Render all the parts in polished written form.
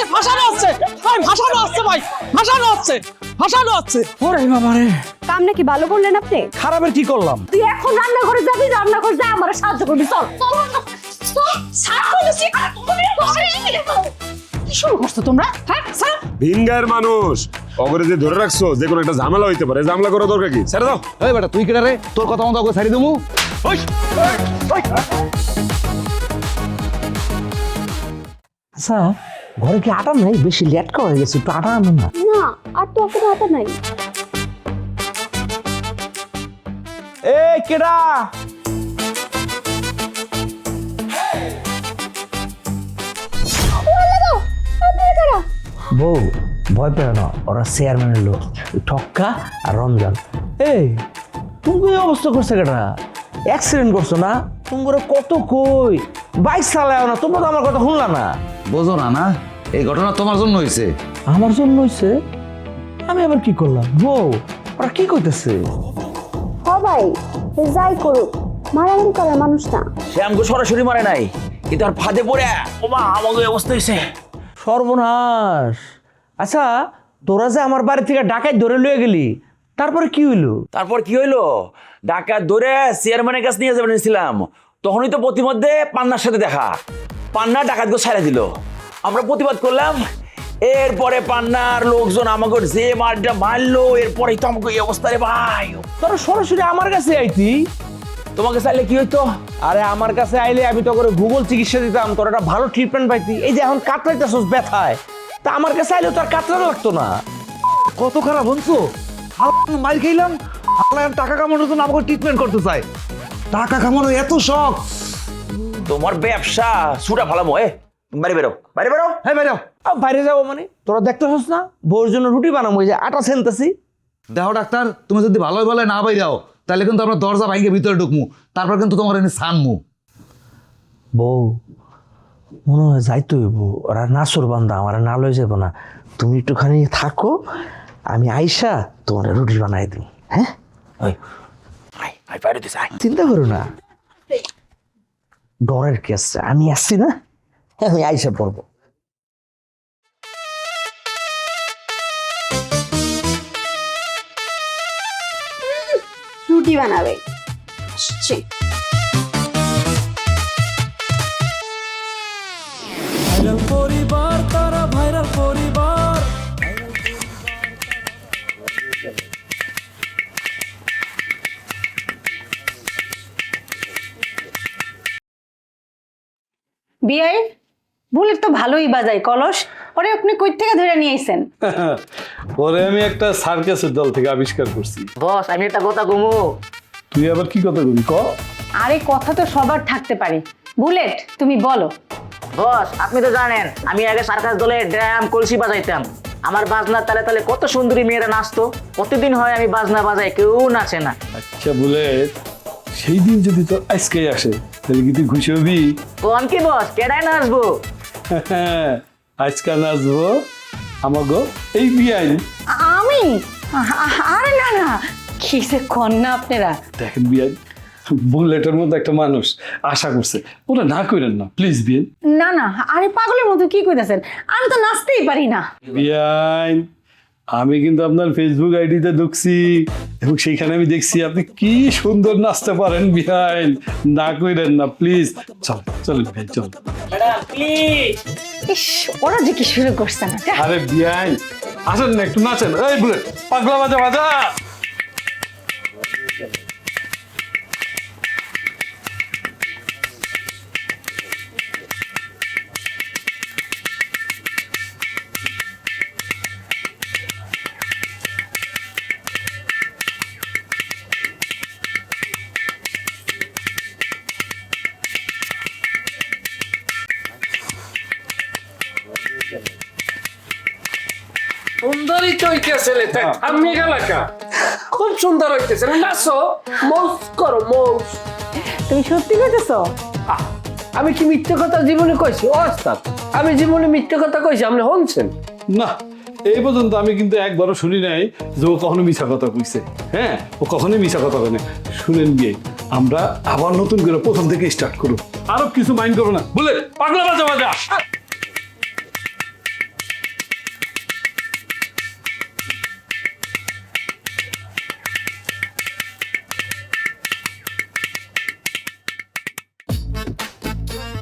আমাকে ফাঁসানো হচ্ছে ভাই, ফাঁসানো হচ্ছে ভাই, ফাঁসানো হচ্ছে, ফাঁসানো হচ্ছে। ওরে বাবা রে, কাম নাকি ভালো করলেন আপনি? খারাপের কি করলাম? তুই এখন রান্নাঘরে যাবি, রান্নাঘরে যা আমার সাহায্য করবি। চল কি শুরু করছো তোমরা? হ্যাঁ স্যার, ভিনগার মানুষ অগরে যে ধরে রাখছো যে কোনো একটা ঝামেলা হইতে পারে, ঝামেলা করা দরকার কি? ছেড়ে দাও। এই বেটা তুই কেডা রে? তোর কথা মতো ওকে ছাড়ি দেবো। আচ্ছা, ঘরে কি আটা নাই? বেশি লেট হয়ে গেছে, একটু আটা আনো না। না আর তো আপনার হাতে নাই। এই কেডা? বউ ভয় পেও না, ওরা চেয়ারম্যানের লোক, ঠক্কা আর রমজান। এই তুমি এই অবস্থা করছে কেডা? অ্যাক্সিডেন্ট করছো না? তোমার কত কই বাইক চালাও না, তোমরা তো আমার কথা শুনলা না। বোঝো না না, এই ঘটনা তোমার জন্য হয়েছে। আমার জন্য হয়েছে? আমি আবার কি করলাম? বউ ওরা কি কইতেছে? ভাই যাই করুক, মারামারি করার মানুষ না। সে আমাকে সরাসরি মারে নাই, কিন্তু আর ফাঁদে পড়ে ওমা আমাকে অবস্থা হয়েছে। সর্বনাশ। আচ্ছা, তোরা যে আমার বাড়ি থেকে ডাকাত ধরে লয়ে গেলি, তারপরে কি হইলো? তারপর কি হইলো? ডাকাত ধরে চেয়ারম্যানের কাছে নিয়ে যাবেন নিয়েছিলাম, তখনই তো প্রতিমধ্যে পান্নার সাথে দেখা। পান্না ডাকাতকে ছাড়া দিল, আমরা প্রতিবাদ করলাম। এরপরে পান্নার লোকজন আমাকে যে মারটা মারলো, এরপরেই তো আমাকে এই অবস্থা রে ভাই। তোরা সরাসরি আমার কাছে আইতি। তোমাকে চাইলে কি হইতো? আরে আমার কাছে আইলে আমি তো করে গুগল চিকিৎসা দিতাম, তোর একটা ভালো ট্রিটমেন্ট পাইতি। এই যে এখন কাতরাইতেছস ব্যথায়, তা আমার কাছে আইলে তো আর কাতরানো লাগতো না। কত খারাপ হনছো, মাইল খাইলাম, টাকা কামানোর জন্য আমাকে ট্রিটমেন্ট করতে চাই। টাকা কামানো এত শখ? তোমার ব্যবসা ছুটা ফালামো। বাইরে বেরো, বাইরে বেরো। হ্যাঁ ভাইরা, বাইরে যাবো মানে? তোরা দেখতেছস না বউর জন্য রুটি বানাবো, এই যে আটা ছেনতেছি। দেখো ডাক্তার, তুমি যদি ভালোই ভালো না বাইরাও, তাহলে কিন্তু আমরা দরজা ভাঙে ভিতরে ঢুকমু, তারপর কিন্তু তোমার এনে ছানমু। বউ মনে হয় যাইতে হইব, ওরা নাসুর বান্ধা, আমার না লয়ে যাবো না। তুমি একটুখানি থাকো, আমি আইসা তোমার রুটি বানাই দিই। হ্যাঁ, ওই আয় আয় বাইরে দিস আয়। চিন্তা করো না, ডরের কি আছে, আমি আসছি না, আমি আইসা পড়বো। রুটি বানাবে আসছে। পরিবার তারা ভাইরাল পরিবার। বিআই বুলেট তো ভালোই বাজায় কলস, ওরে আপনি কই থেকে ধরে নিয়ে আইছেন? পরে আমি একটা সার্কাসের দল থেকে আবিষ্কার করছি। বস আমি একটা কথা কমু। তুই আবার কি কথা বলি ক? আরে কথা তো সবার থাকতে পারে, বুলেট তুমি বলো। বস আপনি তো জানেন আমি আগে সার্কাস দলে ড্রাম কলসি বাজাইতাম। আমার বাজনার তালে তালে কত সুন্দরী মেয়েরা নাচতো। প্রতিদিন হয় আমি বাজনা বাজাই, কেউ নাচে না। আচ্ছা বুলেট, সেই দিন যদি তোর আজকে আসে তাহলে কি তুই খুশি হবি? কোন কি বস, কেডাই নাচবো? আজকাল নাচবো আমাগো এই বিয়াই। আমি? আরে না না, কি যে কন না আপনারা। দেখেন বিয়াই, বুলেটের মতো একটা মানুষ আশা করছে, ওরা না করেন না প্লিজ বিয়াই। না না, আরে পাগলের মতো কি কইতাছেন, আমি তো নাচতেই পারি না। বিয়াই, আমি কিন্তু আপনার ফেসবুক আইডিতে ঢুকছি এবং সেইখানে আমি দেখছি আপনি কি সুন্দর নাচতে পারেন। বিয়াই না কইরেন না প্লিজ, চল চল ভাই চল। ইস, ওরা যে কি শুরু করছে না। আরে বিয়াই আসেন না, একটু নাচেন। এই বুলেট পাগলা বাজা বাজা। সুন্দরই তো হইতেছে রে, তাই থামনি গেলাকা। খুব সুন্দর হইতেছে, নাচো, মৌজ করো মৌজ। তুমি সত্যি কইতেছো? আমি কি মিথ্যে কথা জীবনে কইছি? ওস্তাদ, আমি জীবনে মিথ্যে কথা কইছি, আপনি শুনছেন? না, এই পর্যন্ত আমি কিন্তু একবারও শুনি নাই যে ও কখনো মিছা কথা কইছে। হ্যাঁ, ও কখনোই মিছা কথা কয় না। শুনেন বিয়ে, আমরা আবার নতুন করে প্রথম থেকে স্টার্ট করব, আরো কিছু মাইন্ড করবো না। বলে পাগলা বাজা বাজা।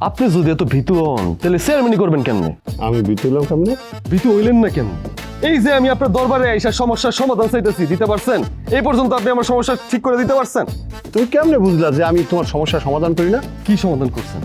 আপনি যদি এত ভীতু হন তাহলে চেয়ারম্যানই করবেন কেমনে? আমি বিতুলাম সামনে। ভীতু হইলেন না কেন? এই যে আমি আপনার দরবারে এসে সমস্যার সমাধান চাইতেছি, দিতে পারছেন? এই পর্যন্ত আপনি আমার সমস্যা ঠিক করে দিতে পারছেন? তুমি কেমনে বুঝলা যে আমি তোমার সমস্যার সমাধান করি না? কি সমাধান করছেন?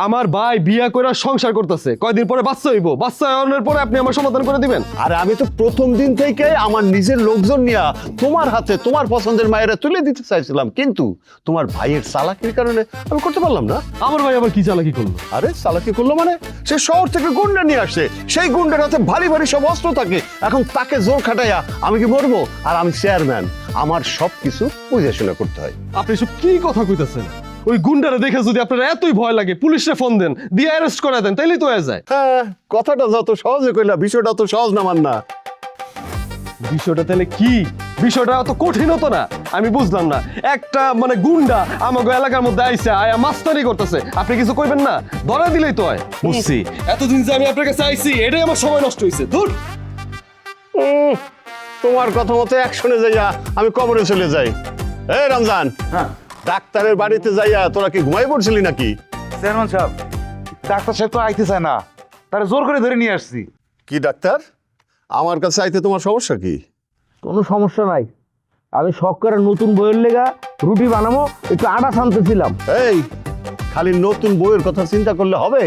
আমার ভাই বিয়া করে সংসার করতেছে, কয়দিন পরে বাচ্চা হইব, বাচ্চা হওয়ার পরে আপনি আমার সমাধান করে দিবেন? আরে আমি তো প্রথম দিন থেকে আমার নিজের লোকজন নিয়ে তোমার হাতে তোমার পছন্দের মায়েরা তুলে দিতে চাইছিলাম, কিন্তু তোমার ভাইয়ের চালাকির কারণে আমি করতে পারলাম না। আমার ভাই আবার কি চালাকি করলো? আরে চালাকি করলো মানে সে শহর থেকে গুন্ডা নিয়ে আসে, সেই গুন্ডার হাতে ভারী ভারী সব অস্ত্র থাকে, এখন তাকে জোর খাটাইয়া আমি কি মরবো? আর আমি চেয়ারম্যান, আমার সব কিছু বুঝে শুনে করতে হয়। আপনি সব কি কথা কইতেছেন? ওই গুন্ডারে দেখে যদি আপনার এতই ভয় লাগে, পুলিশে ফোন দেন, দিয়ে অ্যারেস্ট করে দেন, তাইলেই তো হয়ে যায়। হ্যাঁ, কথাটা যত সহজে কইলা, বিষয়টা তো সহজ না মান্না। বিষয়টা তাহলে কি? বিষয়টা অত কঠিন হতো না? আমি বুঝলাম না। একটা মানে গুন্ডা আমাকে এলাকার মধ্যে আইসা আয়া মাস্তানি করতেছে, আপনি কিছু কইবেন না? ধরা দিলেই তো হয়। বুঝছি, এতদিন যে আমি আপনার কাছে আইছি এটাই আমার সময় নষ্ট হয়েছে। ধুর, তোমার কথা মতো অ্যাকশনে যাইয়া আমি কবরে চলে যাই। এই রমজান, ডাক্তারের বাড়িতে যাইয়া তোরা কি ঘুমাই পড়ছিলি নাকি? চেয়ারম্যান সাহেব, ডাক্তার সাহেব তো আইতে চায় না, তারা জোর করে ধরে নিয়ে আসছি। কি ডাক্তার, আমার কাছে আইতে তোমার সমস্যা কি? কোনো সমস্যা নাই, আমি শখ করে নতুন বইয়ের লেগা রুটি বানাবো, একটু আটা শানতেছিলাম। এই খালি নতুন বইয়ের কথা চিন্তা করলে হবে?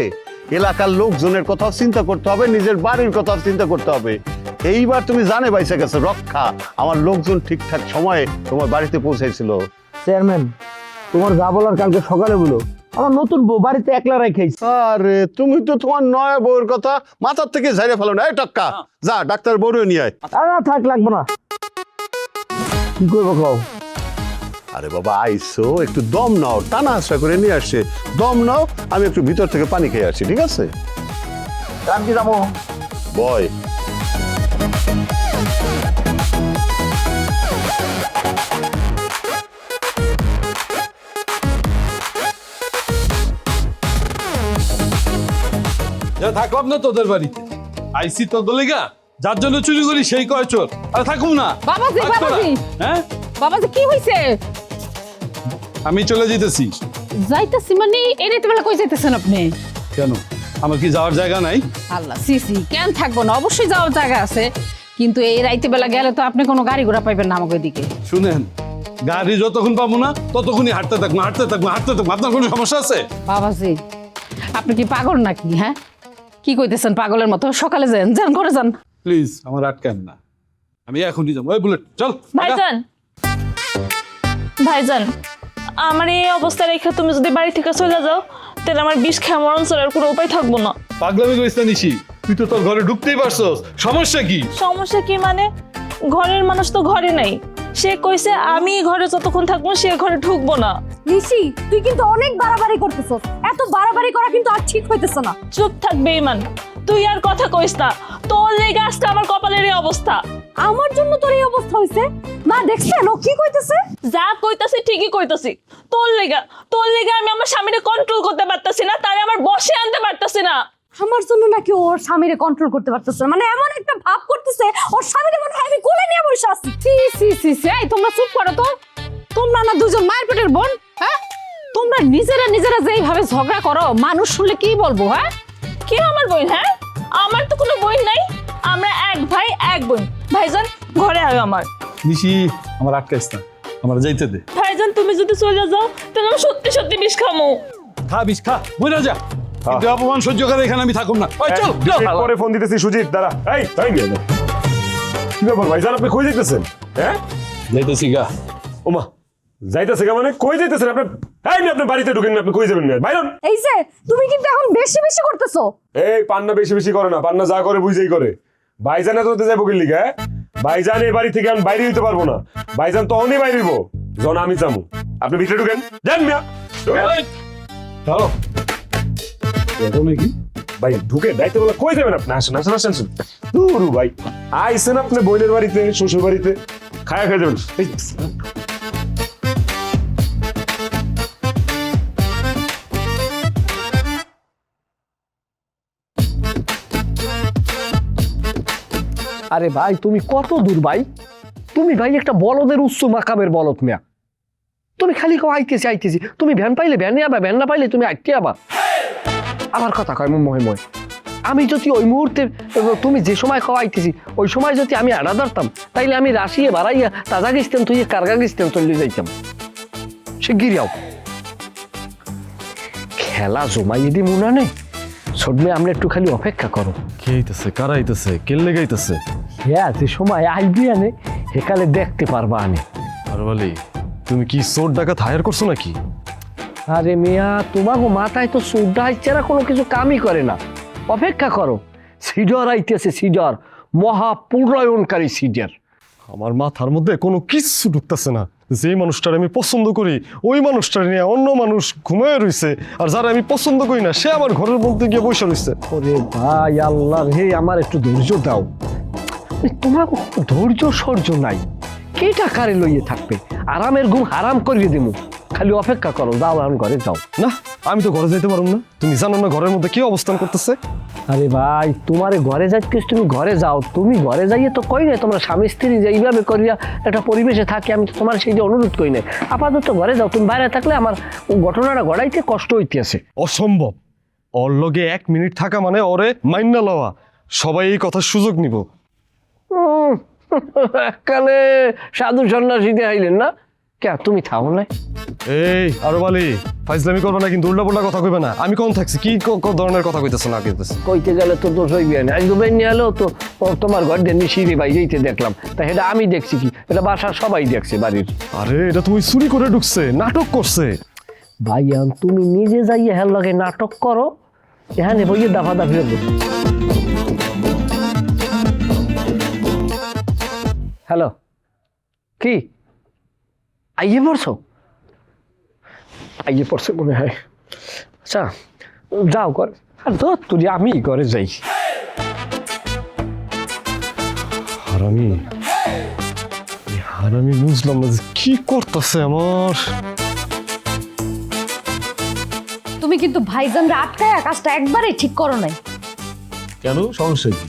এলাকার লোকজনের কথা চিন্তা করতে হবে, নিজের বাড়ির কথা চিন্তা করতে হবে। এইবার তুমি জানে বাইসে গেছে রক্ষা, আমার লোকজন ঠিকঠাক সময়ে তোমার বাড়িতে পৌঁছাইছিল। চেয়ারম্যান, তোমার যা বলার কালকে সকালে বলো, আমার নতুন বউ বাড়িতে একলা রেখেছি। আরে তুমি তো তোমার নয়া বউয়ের কথা মাথার থেকে ঝাড়ে ফেলো না। এই টক্কা, যা ডাক্তার বউরে নিয়ে আয়। আর না থাক, লাগবো না। কি করবো কও? আরে বাবা আইসো, একটু দম নাও, টানা আশা করে নিয়ে আসছে। দম নাও, আমি একটু ভিতর থেকে পানি খেয়ে আসছি, ঠিক আছে? আমি কি যাবো? বয়। থাকলাম না তোদের বাড়িতে, আইসি তো গলিগা, যার জন্য চুরি করি সেই কয় চোর। আরে থাকুম না। বাবাজি, থাক তোরা। বাবাজি। হ্যাঁ, বাবাজি কি হইছে? আমি চলে যেতেছি। যাইতাছি মানে এই রাতে বেলা কই যাইতেছেন আপনি? কেন, আমার কি যাওয়ার জায়গা নাই? আল্লাহ, সিসি কেন থাকবো না, অবশ্যই যাওয়ার জায়গা আছে, কিন্তু এই রাইতে বেলা গেলে তো আপনি কোনো গাড়ি ঘোড়া পাইবেন না আমাকে দিকে। শুনেন, গাড়ি যতক্ষণ পাবো না ততক্ষণই হাঁটতে থাকবো, হাঁটতে থাকবো, হাঁটতে থাকবো। আপনার কোনো সমস্যা আছে? বাবাজি, আপনি কি পাগল নাকি? হ্যাঁ, কি কইতেছেন পাগলের মতো? সকালে যান, যান ঘরে যান। প্লিজ আমার আটকান না, আমি এখনই যাবো। ওই বুলেট চল। ভাইজান, ভাইজান, আমার এই অবস্থা রেখে তুমি যদি বাড়ি থেকে চলে যাও, তাহলে আমার বিষ খেয়ে মরণ ছাড়ার কোনো উপায় থাকবো না। পাগলামি করিস না নিশি, তুই তো তোর ঘরে ঢুকতেই পারছস, সমস্যা কি? সমস্যা কি মানে? ঘরের মানুষ তো ঘরে নাই, সে কইছে আমি ঘরে যতক্ষণ থাকবো সে ঘরে ঢুকবো না। ঋষি, তুই কিন্তু অনেক বাড়াবাড়ি করতেছস, এত বাড়াবাড়ি করা কিন্তু আর ঠিক হইতেছে না। চুপ থাকবে ইমান, তুই আর কথা কইস না, তোর লেগে আজকে আমার কপালের এই অবস্থা। আমার জন্য তোর এই অবস্থা হইছে? মা দেখছেন ও কি কইতেছে? যা কইতাছি ঠিকই কইতাছি, তোর লেগে আমি আমার স্বামীরে কন্ট্রোল করতে পারতাছি না, তারে আমার বসে আনতে পারতাছি না। আমার জন্য নাকি ওর স্বামীরে কন্ট্রোল করতে পারতেছে না, মানে এমন একটা ভাব করতেছে ওর স্বামীরে মনে হয় আমি কোলে নিয়ে বসে আছি। সি, এই তোমরা চুপ করো তো। তোমরা না দুজন মায়ের পেটের বোন? হ্যাঁ, তোমরা নিজেরা যে এইভাবে ঝগড়া করো, মানুষ শুনলে কি বলবো? হ্যাঁ, কে আমার বোন? হ্যাঁ, আমার তো কোনো বোন নাই, আমরা এক ভাই এক বোন। ভাইজান ঘরে আয় আমার। নিশি, আমার আটকাইস না, আমার যাইতে দে। ভাইজান তুমি যদি চলে যাও তাহলে আমি সত্যি সত্যি বিষ খামো। খা বিষ খা, বইরা যা, কিন্তু অপমান সহ্য করে এখানে আমি থাকুম না। ওই চল চল। পরে ফোন দিতেছি সুজিত, দাঁড়া। এই কি ব্যাপার ভাইজান, আপনি কই যাইতেছেন? হ্যাঁ, যাইতেছি গা। ওমা, যাইতেছে মানে কই যাইতেছেন আপনি? এই আপনি বাড়িতে ঢুকেন না, আপনি কই যাবেন না বাইরন? এই যে তুমি কিন্তু এখন বেশি বেশি করতেছো। এই পান্না বেশি বেশি করে না, পান্না যা করে বুঝেই করে। ভাইজান এত যাইব কি লিগা? ভাইজান এই বাড়ি থেকে আমি বাইরে দিতে পারবো না, ভাইজান তখনই বাইরে দিব যখন আমি চামু। আপনি ভিতরে ঢুকেন, যান মিয়া চলো। নাকি ভাই ঢুকে দায়িত্ব বলে কই যাবেন আপনি? আসেন আসেন আসেন আসেন। দুরু ভাই আইসেন আপনি বোনের বাড়িতে, শ্বশুর বাড়িতে, খায়া খেয়ে যাবেন। এই, আরে ভাই তুমি কত দূর ভাই? তুমি ভাই একটা বলদের উচ্চ মাকামের বলদ মিয়া। তুমি খালি কেউ আইতেছি, তুমি ভ্যান পাইলে ভ্যানে আবা, ভ্যান না পাইলে তুমি আইতে আবা। আমার কথা কয় মহে মহে। আমি যদি ওই মুহূর্তে তুমি যে সময় খাওয়াইতেছি ওই সময় যদি আমি আড়া ধরতাম তাইলে আমি রাশিয়ে বাড়াইয়া তাজাকিস্তান তুই কারগাকিস্তান চলে যাইতাম। সে গিরিয়াও খেলা জমাইয়ে দি মনে নেই ছোটমে আমরা একটু খালি অপেক্ষা করো। কে আইতেছে কারা আইতেছে কে লেগে আইতেছে? হ্যাঁ যে সময় আইবি আনে সেকালে দেখতে পারবা আনে। আরবালি তুমি কি চোর ডাকাত হায়ার করছো নাকি? আরে মিয়া তোমাকে মাথায় তো সুড্ডা হাইচারা কোনো কিছু কামই করে না। অপেক্ষা করো, সিডর আইতেছে, সিডর মহাপুরায়নকারী সিডর। আমার মাথার মধ্যে কোনো কিচ্ছু ঢুকতেছে না। যে মানুষটার আমি পছন্দ করি ওই মানুষটার নিয়ে অন্য মানুষ ঘুমায় রইছে, আর যারা আমি পছন্দ করি না সে আমার ঘরের মধ্যে গিয়ে বসে রইছে। ওরে ভাই আল্লাহ হে, আমার একটু ধৈর্য দাও। তোমার ধৈর্য সহ্য নাই, কে টাকারে লইয়ে থাকবে? আরামের ঘুম হারাম করিয়ে দেবো, খালি অপেক্ষা করো। যাও এখন ঘরে যাও। না আমি তো ঘরে যাইতে পারবো না, তুমি জানো না ঘরের মধ্যে কি অবস্থান করতেছে। আরে ভাই তোমারে ঘরে যাইতে তুমি ঘরে যাও, তুমি ঘরে যাইয়ে তো কই না তোমরা স্বামী স্ত্রী যে এইভাবে করিয়া একটা পরিবেশে থাকি, আমি তো তোমার সেই যে অনুরোধ করি না। আপাতত ঘরে যাও, তুমি বাইরে থাকলে আমার ঘটনাটা ঘটাইতে কষ্ট হইতেছে। অসম্ভব, ওর লগে 1 মিনিট থাকা মানে ওরে মাইন্না লওয়া। সবাই এই কথার সুযোগ নিব। কালে সাধু সন্ন্যাসী দেখাইলেন না কে? তুমি থাও না। এই আরবালি ফাইজলামি করবে না কিন্তু, উল্টা পাল্টা কথা কইবে না। আমি কোন থাকছি কি ধরনের কথা কইতেছ না কইতেছ? কইতে গেলে তো দোষ হইবে না। আজ দুবেন নিয়ে এলেও তো তোমার ঘর দিয়ে সিঁড়ি বাইরেইতে দেখলাম, তা এটা আমি দেখছি কি? এটা বাসার সবাই দেখছে বাড়ির। আরে এটা তুমি চুরি করে ঢুকছে, নাটক করছে। ভাইয়ান তুমি নিজে যাইয়ে হের লগে নাটক করো, এখানে বইয়ে দাফা দাফি হবে। হ্যালো, কি আইয়ে পড়ছো? আইয়ে পড়ছে মনে হয়। আচ্ছা যাও ঘরে। আর ধর তুই আমি ঘরে যাই। হারামি হারামি বুঝলাম না যে কি করতেছে আমার। তুমি কিন্তু ভাইজানরা আটকায় কাজটা একবারেই ঠিক করো নাই। কেন, সমস্যা কি?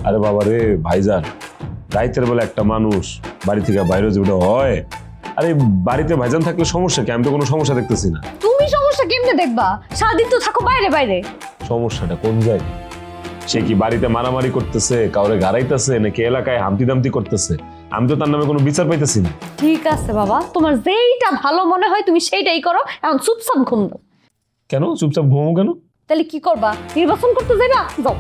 আরে বাবা রে ভাইজান, রাইতের বেলা একটা মানুষ বাড়ি থেকে বাইরে যেটা হয়, আরে বাড়িতে ভাইজান থাকলে সমস্যা কি? আমি তো কোনো সমস্যা দেখতেছি না। তুমি সমস্যা কেমনে দেখবা? সারাদিন তো থাকো বাইরে বাইরে। সমস্যাটা কোন জায়গায়? সে কি বাড়িতে মারামারি করতেছে, কাউরে গাড়াইতেছে, নাকি এলাকায় হামতি দামতি করতেছে? আমি তো তার নামে কোনো বিচার পাইতেছি না। ঠিক আছে বাবা, তোমার যেইটা ভালো মনে হয় তুমি সেইটাই করো। এখন চুপচাপ ঘুম দাও। কেন চুপচাপ ঘুমাবো কেন? তাহলে কি করবা? নির্বাচন করতে যাইবা? যাও।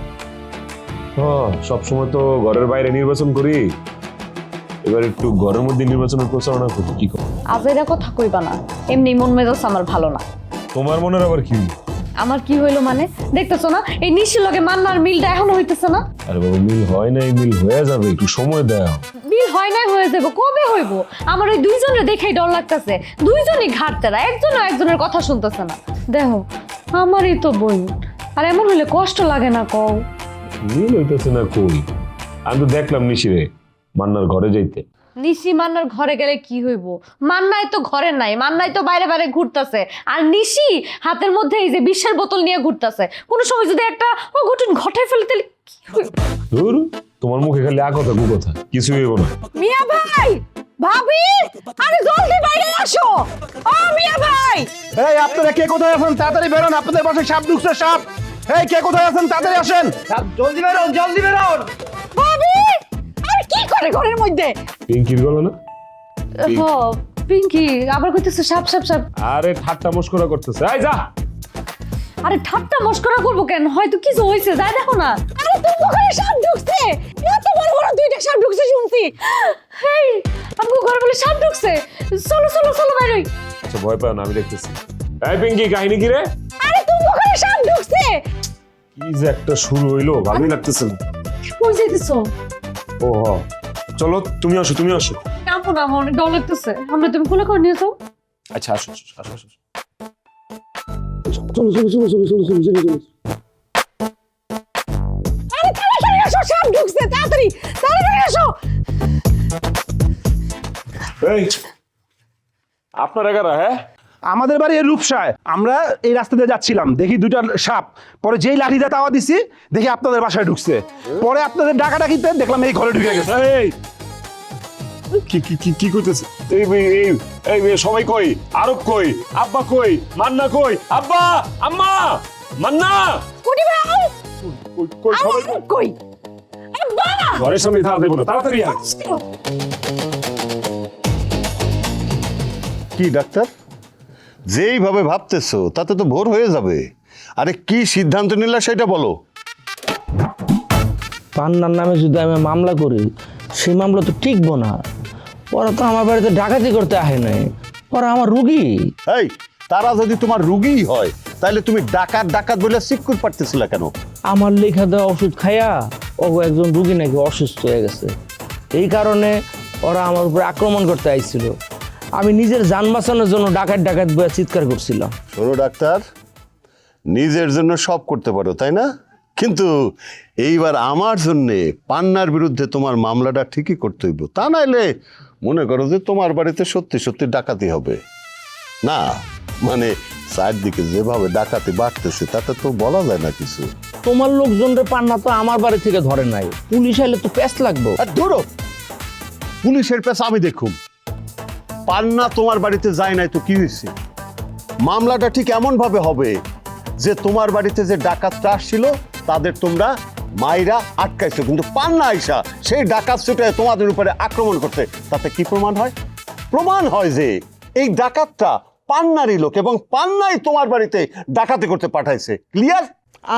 হ্যাঁ, সবসময় তো ঘরের বাইরে নির্বাচন করি, এবার একটু ঘরের মধ্যে নির্বাচনের প্রচারণা করি। কি করো? আজ এরা কথা কইবা না, এমনি মন মেজাজ আমার ভালো না। তোমার মনের আবার কি? আমার কি হইলো মানে? দেখতেছো না এই নিশির লগে মান্নার মিলটা এখনো হইতেছে না? আরে বাবা মিল হয় নাই, মিল হয়ে যাবে, একটু সময় দাও। মিল হয় নাই হয়ে যাবো, কবে হইব? আমার ওই দুইজনের দেখেই ডর লাগতেছে। দুইজনই ঘাটতেরা, একজনও একজনের কথা শুনতেছে না। দেখো আমারই তো বোন, আর এমন হলে কষ্ট লাগে না কও? মিল হইতেছে না কই? আমি তো দেখলাম নিশিরে মান্নার ঘরে যাইতে। নিশি মান্নার ঘরে গেলে কি হইব? মান্নাই তো ঘরে নাই, মান্নাই তো বাইরে বাইরে ঘুরতেছে, আর নিশি হাতের মধ্যে এই যে বিষের বোতল নিয়ে ঘুরতেছে। কোনো সময় যদি একটা অঘটন ঘটে ফেলে তাহলে কি হইব? ধুর, তোমার মুখে খালি আ কথা গু কথা, কিছু হইব না। মিয়া ভাই, ভাবি, আরে জলদি বাইরে আসো। ও মিয়া ভাই, এই আপনারা কে কোথায় আছেন? তাড়াতাড়ি বেরোন, আপনাদের বাসায় সাপ ঢুকছে, সাপ। এই কে কোথায় আছেন? তাড়াতাড়ি আসেন, জলদি বেরোন, জলদি বেরোন। ভাবি, আরে কি করে ঘরের মধ্যে? পিঙ্কির গলা না? হ পিঙ্কি আবার কইতেছে সাপ সাপ সাপ। আরে ঠাট্টা মস্করা করতেছে। এই যা। আরে ঠাট্টা মস্করা করবো কেন? হয়তো কিছু হয়েছে, যাই দেখো না। আরে তুমি ঘরে সাপ ঢুকছে, এত বড় বড় 2টা সাপ ঢুকছে শুনছি। হেই আমগো ঘরে বলে সাপ ঢুকছে। চলো চলো চলো বাইরে। আচ্ছা ভয় পাও না, আমি দেখতেছি। এই পিঙ্কি, কাহিনী কি রে? আরে তুমি ঘরে সাপ ঢুকছে। কি যে একটা শুরু হইলো, ভালোই লাগতেছে না। কই যাইতেছো? ও হ, চলো তুমি আসো, তুমি আসো। কাঁপো না, আমার অনেক ডর লাগতেছে। আমরা তুমি কোলে করে নিয়ে যাও। আচ্ছা আসো আসো আসো আসো। চলো চলো চলো চলো চলো চলো চলো চলো। আরে তাড়াতাড়ি আসো, সাপ ঢুকছে, তাড়াতাড়ি তাড়াতাড়ি আসো। এই আপনারা কারা? হ্যাঁ, আমাদের বাড়ি এই রূপসায়। আমরা এই রাস্তা দিয়ে যাচ্ছিলাম, দেখি 2টা সাপ। পরে যেই লাঠিটা তাওয়া দিছি দেখি আপনাদের বাসায় ঢুকছে। পরে আপনাদের ডাকাডাকিতে দেখলাম এই ঘরে ঢুকে গেছে। এই কি কি কি কি কইতেছে? এই এই এই সবাই কই? আরব কই? আব্বা কই? মান্না কই? আব্বা, আম্মা, মান্না কুটি ভাই কই ঘরের সামনে থাকা দেবো না, তাড়াতাড়ি আয়। কি ডাক্তার, যেইভাবে ভাবতেছো তাতে তো ভোর হয়ে যাবে। আরে কি সিদ্ধান্ত নিলা সেটা বলো। পান্নার নামে যদি আমি মামলা করি, সেই মামলা তো টিকবো না। ওরা তো আমার বাড়িতে ডাকাতি করতে আসে নাই, ওরা আমার রুগী। এই, তারা যদি তোমার রুগী হয় তাহলে তুমি ডাকাত ডাকাত বলে সিক্কুর পারতেছিলা কেন? আমার লেখা দেওয়া ওষুধ খাইয়া ওগো একজন রুগী নাকি অসুস্থ হয়ে গেছে, এই কারণে ওরা আমার উপরে আক্রমণ করতে আইছিল। আমি নিজের যান বাঁচানোর জন্য ডাকাত ডাকাত বলে চিৎকার করছিলাম। শোনো ডাক্তার, নিজের জন্য সব করতে পারো তাই না, কিন্তু এইবার আমার জন্যে পান্নার বিরুদ্ধে তোমার মামলাটা ঠিকই করতে হইব। তা নাইলে মনে করো যে তোমার বাড়িতে সত্যি সত্যি ডাকাতি হবে। না মানে চারদিকে যেভাবে ডাকাতি বাড়তেছে তাতে তো বলা যায় না কিছু। তোমার লোকজনরে পান্না তো আমার বাড়ি থেকে ধরে নাই, পুলিশ আইলে তো প্যাস লাগবো। আর ধরো, পুলিশের পেছ আমি দেখুম, পান্না তোমার বাড়িতে যায় নাই তো কি হয়েছে? মামলাটা ঠিক এমন ভাবে হবে যে তোমার বাড়িতে যে ডাকাতটা আসছিল তাদের তোমরা মাইরা আটকাইছো, কিন্তু পান্না আইসা সেই ডাকাত ছুটে তোমাদের উপরে আক্রমণ করতে, তাতে কি প্রমাণ হয়? প্রমাণ হয় যে এই ডাকাতটা পান্নারই লোক এবং পান্নাই তোমার বাড়িতে ডাকাতি করতে পাঠাইছে। ক্লিয়ার?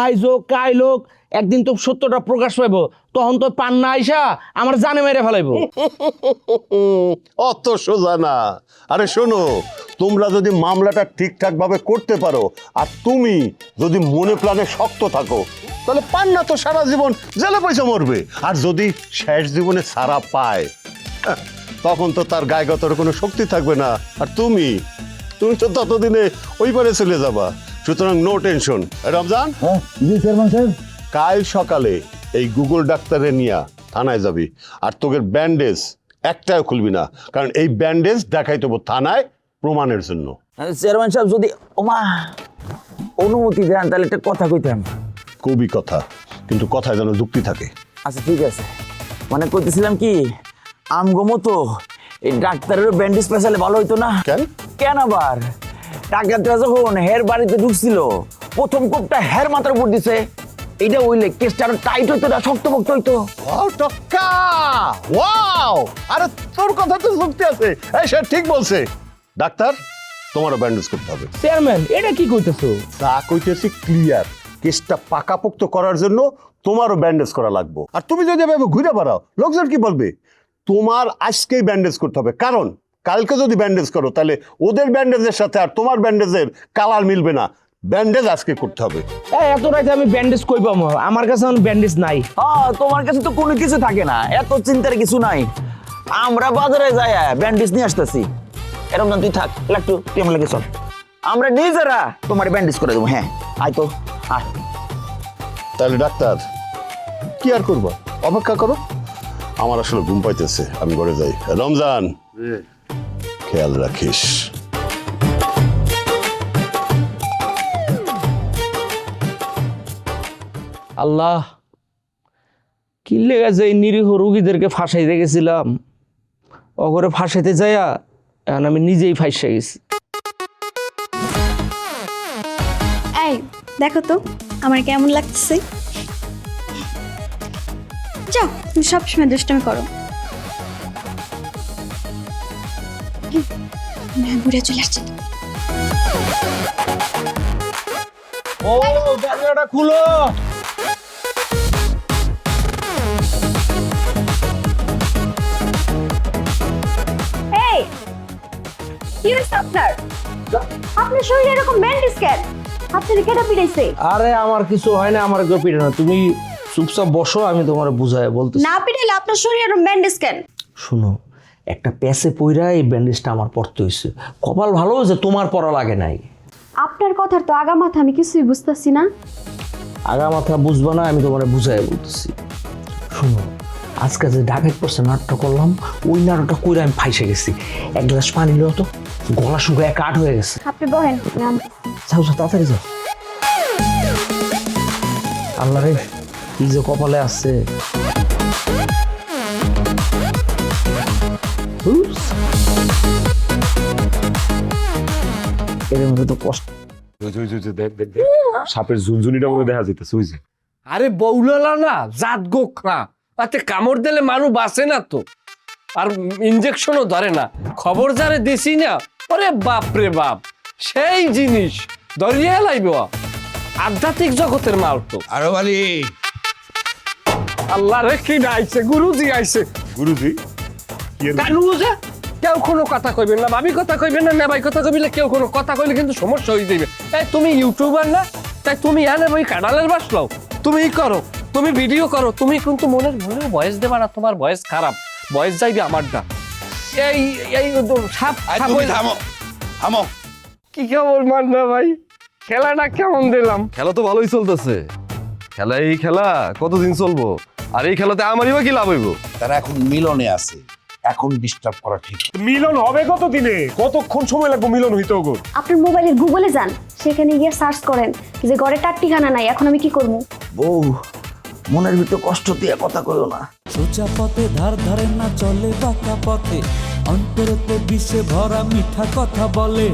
আইজ হোক কাইল হোক, একদিন তো সত্যটা প্রকাশ পাইব, তখন তো পান্না আইসা আমার জানে মেরে ফেলাইব। অত সোজা না। আরে শোনো, তোমরা যদি মামলাটা ঠিকঠাক ভাবে করতে পারো আর তুমি যদি মনে প্রাণে শক্ত থাকো, তাহলে পান্না তো সারা জীবন জেলে পয়সা মরবে। আর যদি শেষ জীবনে সারা পায়, তখন তো তার গায়ে গতর কোনো শক্তি থাকবে না। আর তুমি তো ততদিনে ওই পারে চলে যাবা। সুতরাং নো টেনশন। রমজান, কাল সকালে এই গুগল ডাক্তারে নিয়া থানায় যাবি, আর তোদের ব্যান্ডেজ একটাও খুলবি না, কারণ এই ব্যান্ডেজ দেখাই দেবো থানায় প্রমাণের জন্য। চেয়ারম্যান সাহেব যদি ওমা অনুমতি দেন তাহলে একটা কথা কইতাম। কবি কথা, কিন্তু কথায় যেন যুক্তি থাকে। আচ্ছা ঠিক আছে, মানে কইতেছিলাম কি, আমগো মতো এই ডাক্তারেরও ব্যান্ডেজ পেছালে ভালো হইতো না? কেন? কেন আবার ডাক্তাররা যখন হের বাড়িতে ঢুকছিল প্রথম কোপটা হের মাথার উপর দিছে, এইটা ওইলে কেসটা আরো টাইট হইতো না, শক্তপোক্ত হইতো। ওয়াও টক্কা, ওয়াও! আরে তোর কথা তো যুক্তি আছে, এই সে ঠিক বলছে। ডাক্তার, তোমারও ব্যান্ডেজ করতে হবে। চেয়ারম্যান, এটা কি কইতেছো? তা কইতেছি ক্লিয়ার, কেসটা পাকাপোক্ত করার জন্য তোমারও ব্যান্ডেজ করা লাগবে। আর তুমি যদি এভাবে ঘুরে বেড়াও, লোকজন কি বলবে? তোমার আজকেই ব্যান্ডেজ করতে হবে, কারণ কালকে যদি ব্যান্ডেজ করো তাহলে ওদের ব্যান্ডেজের সাথে আর তোমার ব্যান্ডেজের কালার মিলবে না। ব্যান্ডেজ আজকে করতে হবে। এত রাতে আমি ব্যান্ডেজ কই পাবো? আমার কাছে এখন ব্যান্ডেজ নাই। তোমার কাছে তো কোনো কিছু থাকে না, এত চিন্তার কিছু নাই। আমরা বাজারে যাই ব্যান্ডেজ নিয়ে আসতেছি। এরকম তুই থাক, একটু তুই আমার লাগে চল, আমরা নিজেরা তোমার ব্যান্ডেজ করে দেবো। হ্যাঁ আয় তো, আয়। তাহলে ডাক্তার কি আর করবো, অপেক্ষা করো। আমার আসলে ঘুম পাইতেছে, আমি ঘরে যাই। রমজান, খেয়াল রাখিস। আল্লাহ, কি লেগে যে এই নিরীহ রুগীদেরকে ফাঁসাইতে গেছিলাম, অগরে ফাঁসাইতে যাইয়া এখন আমি নিজেই ফাঁসে গেছি। এই দেখো তো আমার কেমন লাগতেছে। যাও, তুমি সবসময় দুষ্টামি করো। ঘুরে চলে আসছে। ও দরজাটা খুলো। এই কি হইছে আপনার? আপনার শরীরে এরকম ব্যান্ডেজ কেন? আপনার কেটে পিটাইছে? আরে আমার কিছু হয় না, আমার কেউ পিটে না। তুমি চুপচাপ বসো, আমি তোমার বুঝাই বলতেছি। না পিটাইলে আপনার শরীরে এরকম ব্যান্ডেজ কেন? শুনো, একটা প্যাসে পইরা এই ব্যান্ডেজটা আমার পড়তে হয়েছে। কপাল ভালো যে তোমার পড়া লাগে নাই। আপনার কথার তো আগা মাথা আমি কিছুই বুঝতেছি না। আগা মাথা বুঝবা না, আমি তোমার বুঝাই বলতেছি। শুনো, আজকে যে ঢাকায় পড়ছে নাটকটা করলাম, ওই নাটকটা কইরা আমি ফাইসে গেছি। এক গ্লাস পানি লো তো, গলা শুকায় কাঠ হয়ে গেছে। আপনি বহেন, যাও যাও, তাড়াতাড়ি যাও। আল্লাহ রে, কি যে কপালে আছে। এর মধ্যে তো কষ্ট দেখ দেখ দেখ সাপের ঝুনঝুনিটা মনে দেখা যেতেছে ওই যে। আরে বউলালা না, জাত গোখরা, তাতে কামড় দিলে মানুষ বাঁচে না তো, আর ইনজেকশনও ধরে না। খবর যারে দিছি না, ওরে বাপ রে বাপ, সেই জিনিস ধরিয়ে লাইব। আধ্যাত্মিক জগতের মাল তো। আরো বালি আল্লাহ রে কি আইছে, গুরুজি আইছে। গুরুজি কি এর- কানু যে কেউ কোনো কথা কইবেন না, ভাবি কথা কইবেন না, ভাই কথা কইলে কেউ কোনো কথা কইলে কিন্তু সমস্যা হয়ে যাবে। এই তুমি ইউটিউবার না, তাই তুমি এনে ওই কানালের বাস লও, তুমি করো, তুমি ভিডিও করো, তুমি কিন্তু মনের মনে ভয়েস দেবা না, তোমার ভয়েস খারাপ, ভয়েস যাইবে আমারটা। এই এই সাপ সাপ তুমি থামো থামো। কি খবর মান্না ভাই, খেলাটা কেমন দিলাম? খেলা তো ভালোই চলতেছে। খেলা এই খেলা কতদিন চলবো? আর এই খেলাতে আমারই বা কি লাভ হইব? তারা এখন মিলনে আছে, এখন ডিস্টার্ব করা ঠিক। মিলন হবে কত দিনে? কতক্ষণ সময় লাগবে মিলন হইতে ওগো? আপনার মোবাইলের গুগলে যান, সেখানে গিয়ে সার্চ করেন যে ঘরে টাট্টিখানা নাই, এখন আমি কি করবো? বউ মনের ভিতর কষ্ট দিয়ে কথা কইও না। সোজা পথে ধার ধারে না চলে বাঁকা পথে, অন্তরেতে বিষে ভরা মিঠা কথা বলে।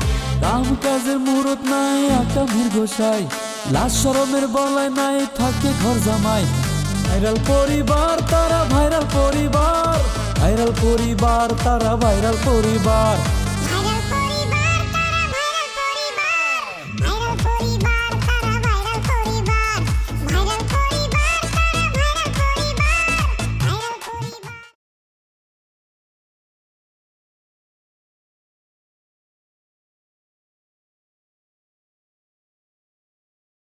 কাম কাজের মুরত নাই আকামের গোসাই, লাশ শরমের বলায় নাই থাকে ঘর জামাই। ভাইরাল পরিবার তারা ভাইরাল পরিবার, ভাইরাল পরিবার তারা ভাইরাল পরিবার।